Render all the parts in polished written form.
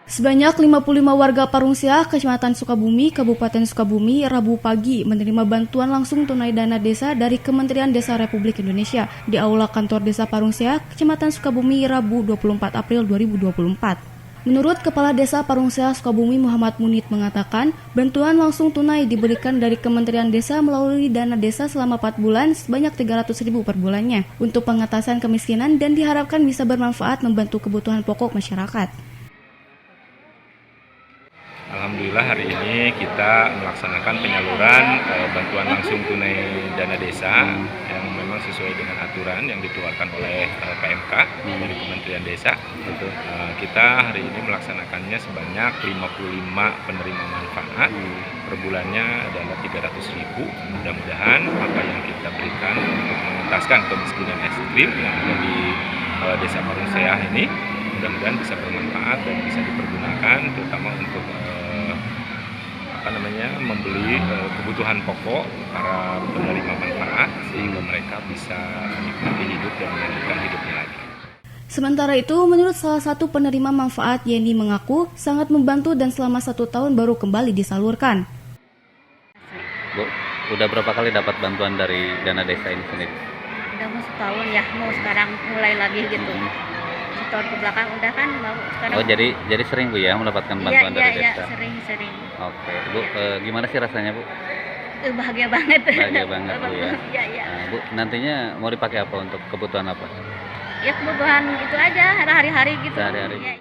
Sebanyak 55 warga Parungsiah, Kecamatan Sukabumi, Kabupaten Sukabumi, Rabu pagi menerima bantuan langsung tunai dana desa dari Kementerian Desa Republik Indonesia di Aula Kantor Desa Parungsiah, Kecamatan Sukabumi, Rabu 24 April 2024. Menurut Kepala Desa Parungsiah Sukabumi Muhammad Munit mengatakan, bantuan langsung tunai diberikan dari Kementerian Desa melalui dana desa selama 4 bulan sebanyak 300.000 per bulannya untuk pengatasan kemiskinan dan diharapkan bisa bermanfaat membantu kebutuhan pokok masyarakat. Alhamdulillah hari ini kita melaksanakan penyaluran bantuan langsung tunai dana desa yang memang sesuai dengan aturan yang dikeluarkan oleh PMK dari Kementerian Desa. Kita hari ini melaksanakannya sebanyak 55 penerima manfaat, per bulannya adalah 300.000. Mudah-mudahan apa yang kita berikan untuk mengentaskan kemiskinan ekstrim yang ada di Desa Parungsiah ini mudah-mudahan bisa bermanfaat dan bisa dipergunakan terutama untuk membeli kebutuhan pokok para penerima manfaat sehingga mereka bisa menikmati hidup dan melanjutkan hidupnya lagi. Sementara itu, menurut salah satu penerima manfaat, Yeni mengaku sangat membantu dan selama 1 tahun baru kembali disalurkan. Bu, udah berapa kali dapat bantuan dari dana desa ini sendiri? Udah mau setahun ya, mau sekarang mulai lagi gitu. Setahun ke belakang udah kan mau sekarang. Oh jadi sering Bu ya mendapatkan bantuan dari desa? Iya, sering. Oke, Bu, gimana sih rasanya Bu? Bahagia banget. Bahagia banget Bu ya. Iya. Nah, Bu, nantinya mau dipakai apa untuk kebutuhan apa? Ya kebutuhan gitu aja, hari-hari gitu. Sehari-hari. Ya.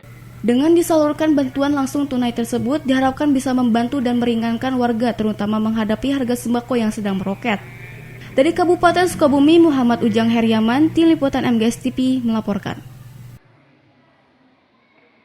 Dengan disalurkan bantuan langsung tunai tersebut, diharapkan bisa membantu dan meringankan warga terutama menghadapi harga sembako yang sedang meroket. Dari Kabupaten Sukabumi, Muhammad Ujang Heriaman, Tim Liputan MGS TV melaporkan.